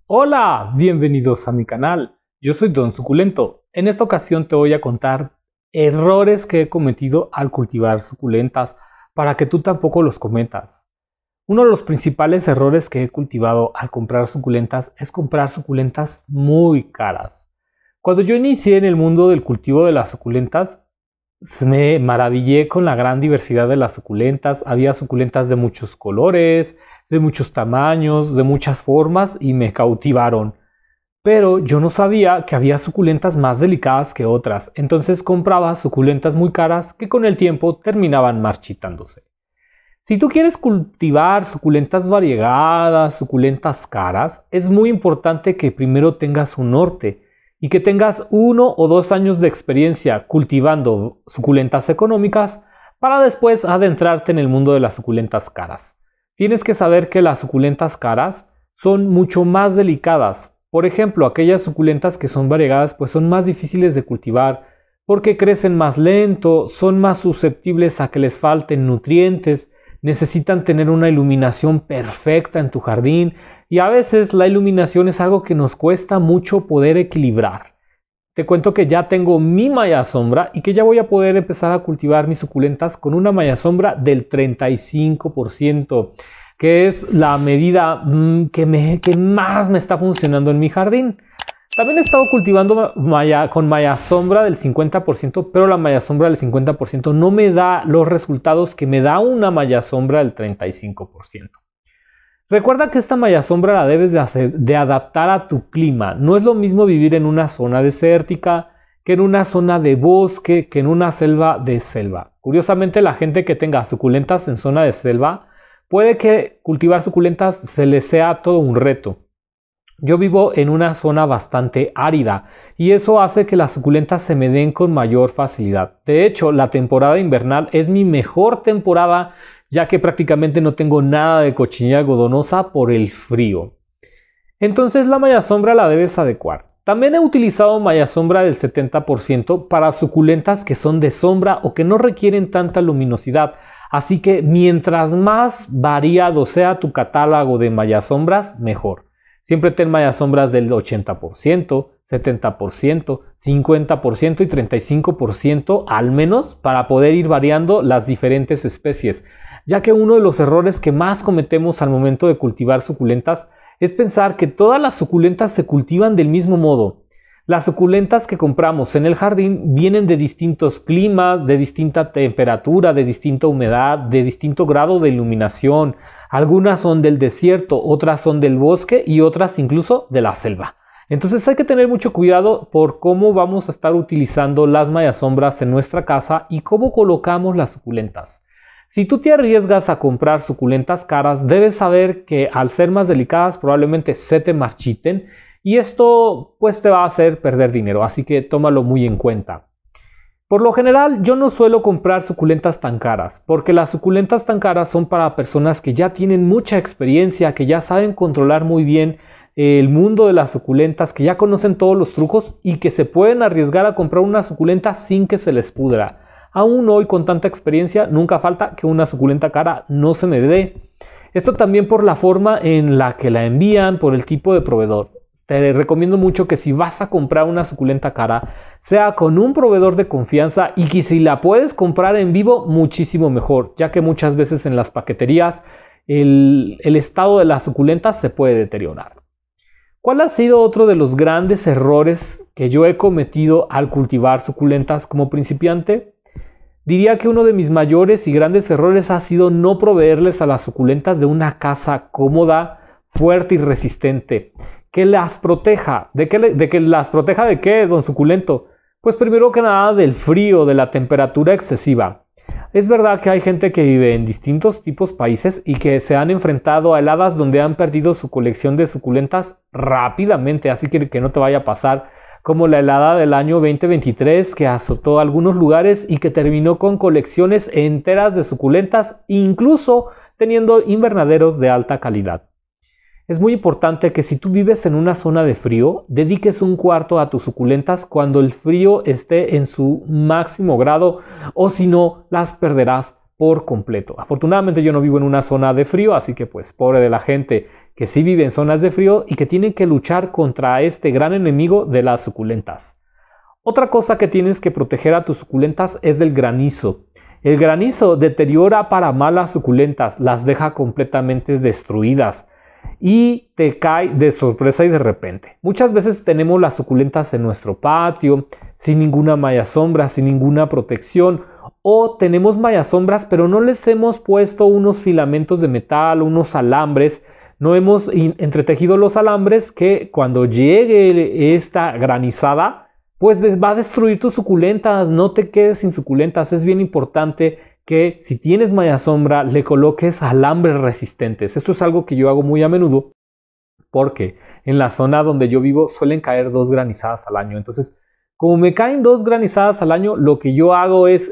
Hola, bienvenidos a mi canal. Yo soy Don Suculento. En esta ocasión te voy a contar errores que he cometido al cultivar suculentas para que tú tampoco los cometas. Uno de los principales errores que he cultivado al comprar suculentas es comprar suculentas muy caras. Cuando yo inicié en el mundo del cultivo de las suculentas, me maravillé con la gran diversidad de las suculentas. Había suculentas de muchos colores, de muchos tamaños, de muchas formas y me cautivaron. Pero yo no sabía que había suculentas más delicadas que otras, entonces compraba suculentas muy caras que con el tiempo terminaban marchitándose. Si tú quieres cultivar suculentas variegadas, suculentas caras, es muy importante que primero tengas un norte y que tengas 1 o 2 años de experiencia cultivando suculentas económicas para después adentrarte en el mundo de las suculentas caras. Tienes que saber que las suculentas caras son mucho más delicadas. Por ejemplo, aquellas suculentas que son variegadas pues son más difíciles de cultivar porque crecen más lento, son más susceptibles a que les falten nutrientes, necesitan tener una iluminación perfecta en tu jardín y a veces la iluminación es algo que nos cuesta mucho poder equilibrar. Te cuento que ya tengo mi malla sombra y que ya voy a poder empezar a cultivar mis suculentas con una malla sombra del 35%, que es la medida que más me está funcionando en mi jardín. También he estado cultivando con malla sombra del 50%, pero la malla sombra del 50% no me da los resultados que me da una malla sombra del 35%. Recuerda que esta malla sombra la debes de adaptar a tu clima. No es lo mismo vivir en una zona desértica que en una zona de bosque, que en una selva de selva. Curiosamente, la gente que tenga suculentas en zona de selva, puede que cultivar suculentas se les sea todo un reto. Yo vivo en una zona bastante árida y eso hace que las suculentas se me den con mayor facilidad. De hecho, la temporada invernal es mi mejor temporada, ya que prácticamente no tengo nada de cochinilla algodonosa por el frío. Entonces la malla sombra la debes adecuar. También he utilizado malla sombra del 70% para suculentas que son de sombra o que no requieren tanta luminosidad. Así que mientras más variado sea tu catálogo de malla sombras, mejor. Siempre ten malla sombras del 80%, 70%, 50% y 35% al menos para poder ir variando las diferentes especies, ya que uno de los errores que más cometemos al momento de cultivar suculentas es pensar que todas las suculentas se cultivan del mismo modo. Las suculentas que compramos en el jardín vienen de distintos climas, de distinta temperatura, de distinta humedad, de distinto grado de iluminación. Algunas son del desierto, otras son del bosque y otras incluso de la selva. Entonces hay que tener mucho cuidado por cómo vamos a estar utilizando las mallas sombras en nuestra casa y cómo colocamos las suculentas. Si tú te arriesgas a comprar suculentas caras, debes saber que al ser más delicadas probablemente se te marchiten y esto pues te va a hacer perder dinero, así que tómalo muy en cuenta. Por lo general yo no suelo comprar suculentas tan caras, porque las suculentas tan caras son para personas que ya tienen mucha experiencia, que ya saben controlar muy bien el mundo de las suculentas, que ya conocen todos los trucos y que se pueden arriesgar a comprar una suculenta sin que se les pudra. Aún hoy con tanta experiencia nunca falta que una suculenta cara no se me dé. Esto también por la forma en la que la envían, por el tipo de proveedor. Te recomiendo mucho que si vas a comprar una suculenta cara, sea con un proveedor de confianza y que si la puedes comprar en vivo, muchísimo mejor, ya que muchas veces en las paqueterías el estado de las suculentas se puede deteriorar. ¿Cuál ha sido otro de los grandes errores que yo he cometido al cultivar suculentas como principiante? Diría que uno de mis mayores y grandes errores ha sido no proveerles a las suculentas de una casa cómoda, fuerte y resistente, que las proteja. ¿De qué, don Suculento? Pues primero que nada del frío, de la temperatura excesiva. Es verdad que hay gente que vive en distintos tipos países y que se han enfrentado a heladas donde han perdido su colección de suculentas rápidamente, así que no te vaya a pasar como la helada del año 2023 que azotó algunos lugares y que terminó con colecciones enteras de suculentas, incluso teniendo invernaderos de alta calidad. Es muy importante que si tú vives en una zona de frío, dediques un cuarto a tus suculentas cuando el frío esté en su máximo grado o si no, las perderás por completo. Afortunadamente yo no vivo en una zona de frío, así que pues pobre de la gente que sí vive en zonas de frío y que tienen que luchar contra este gran enemigo de las suculentas. Otra cosa que tienes que proteger a tus suculentas es del granizo. El granizo deteriora para mal las suculentas, las deja completamente destruidas y te cae de sorpresa y de repente. Muchas veces tenemos las suculentas en nuestro patio, sin ninguna malla sombra, sin ninguna protección, o tenemos mallas sombras pero no les hemos puesto unos filamentos de metal, unos alambres, no hemos entretejido los alambres que cuando llegue esta granizada pues va a destruir tus suculentas. No te quedes sin suculentas. Es bien importante que si tienes malla sombra le coloques alambres resistentes. Esto es algo que yo hago muy a menudo porque en la zona donde yo vivo suelen caer 2 granizadas al año. Entonces, como me caen 2 granizadas al año, lo que yo hago es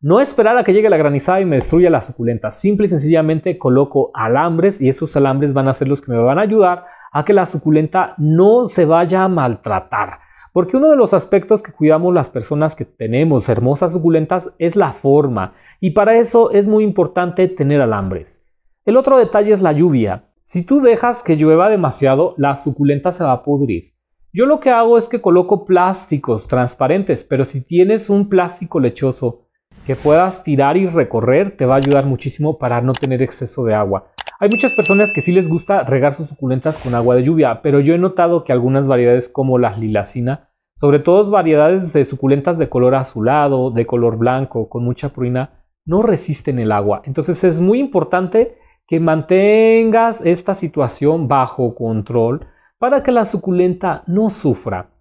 no esperar a que llegue la granizada y me destruya las suculentas. Simple y sencillamente coloco alambres y esos alambres van a ser los que me van a ayudar a que la suculenta no se vaya a maltratar. Porque uno de los aspectos que cuidamos las personas que tenemos hermosas suculentas es la forma. Y para eso es muy importante tener alambres. El otro detalle es la lluvia. Si tú dejas que llueva demasiado, la suculenta se va a pudrir. Yo lo que hago es que coloco plásticos transparentes, pero si tienes un plástico lechoso que puedas tirar y recorrer, te va a ayudar muchísimo para no tener exceso de agua. Hay muchas personas que sí les gusta regar sus suculentas con agua de lluvia, pero yo he notado que algunas variedades como la lilacina, sobre todo variedades de suculentas de color azulado, de color blanco, con mucha purina, no resisten el agua. Entonces es muy importante que mantengas esta situación bajo control para que la suculenta no sufra.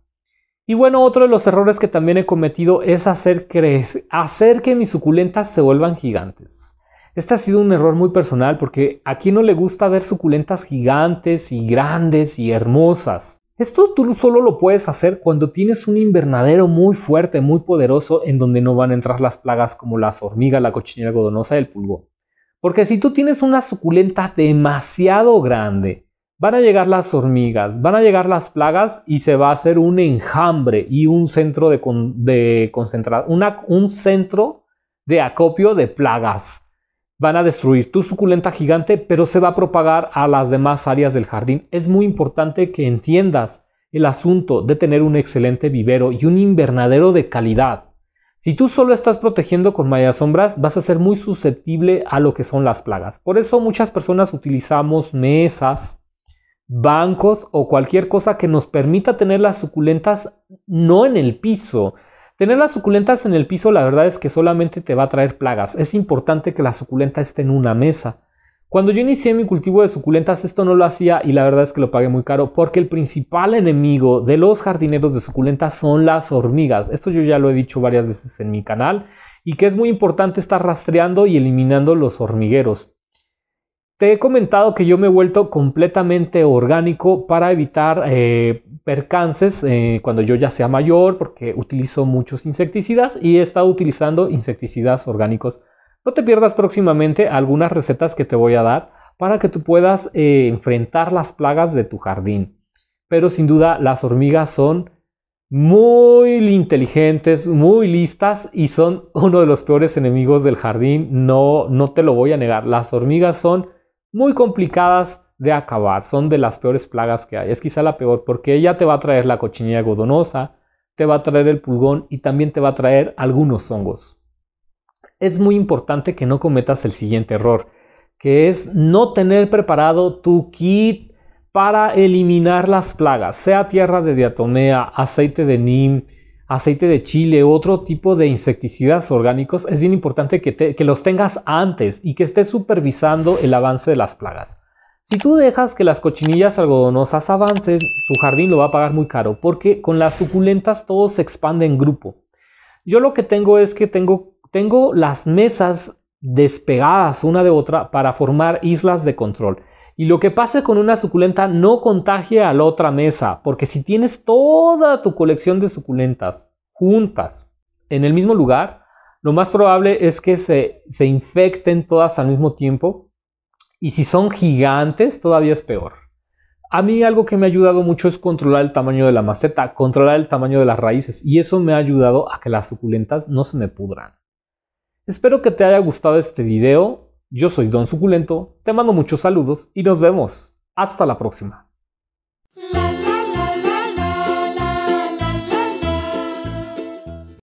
Y bueno, otro de los errores que también he cometido es hacer que mis suculentas se vuelvan gigantes. Este ha sido un error muy personal porque a quien no le gusta ver suculentas gigantes y grandes y hermosas. Esto tú solo lo puedes hacer cuando tienes un invernadero muy fuerte, muy poderoso, en donde no van a entrar las plagas como las hormigas, la cochinilla algodonosa y el pulgón. Porque si tú tienes una suculenta demasiado grande, van a llegar las hormigas, van a llegar las plagas y se va a hacer un enjambre y un centro un centro de acopio de plagas. Van a destruir tu suculenta gigante, pero se va a propagar a las demás áreas del jardín. Es muy importante que entiendas el asunto de tener un excelente vivero y un invernadero de calidad. Si tú solo estás protegiendo con mallas sombras, vas a ser muy susceptible a lo que son las plagas. Por eso muchas personas utilizamos mesas, bancos o cualquier cosa que nos permita tener las suculentas no en el piso. Tener las suculentas en el piso, la verdad es que solamente te va a traer plagas. Es importante que la suculenta esté en una mesa. Cuando yo inicié mi cultivo de suculentas, esto no lo hacía y la verdad es que lo pagué muy caro porque el principal enemigo de los jardineros de suculentas son las hormigas. Esto yo ya lo he dicho varias veces en mi canal y que es muy importante estar rastreando y eliminando los hormigueros. Te he comentado que yo me he vuelto completamente orgánico para evitar percances cuando yo ya sea mayor, porque utilizo muchos insecticidas y he estado utilizando insecticidas orgánicos. No te pierdas próximamente algunas recetas que te voy a dar para que tú puedas enfrentar las plagas de tu jardín. Pero sin duda las hormigas son muy inteligentes, muy listas y son uno de los peores enemigos del jardín. No te lo voy a negar. Las hormigas son muy complicadas de acabar, son de las peores plagas que hay. Es quizá la peor porque ella te va a traer la cochinilla algodonosa, te va a traer el pulgón y también te va a traer algunos hongos. Es muy importante que no cometas el siguiente error, que es no tener preparado tu kit para eliminar las plagas, sea tierra de diatomea, aceite de neem, aceite de chile, otro tipo de insecticidas orgánicos. Es bien importante que los tengas antes y que estés supervisando el avance de las plagas. Si tú dejas que las cochinillas algodonosas avancen, tu jardín lo va a pagar muy caro porque con las suculentas todo se expande en grupo. Yo lo que tengo es que tengo las mesas despegadas una de otra para formar islas de control. Y lo que pase con una suculenta no contagia a la otra mesa, porque si tienes toda tu colección de suculentas juntas en el mismo lugar, lo más probable es que se infecten todas al mismo tiempo. Y si son gigantes, todavía es peor. A mí algo que me ha ayudado mucho es controlar el tamaño de la maceta, controlar el tamaño de las raíces. Y eso me ha ayudado a que las suculentas no se me pudran. Espero que te haya gustado este video. Yo soy Don Suculento, te mando muchos saludos y nos vemos. Hasta la próxima.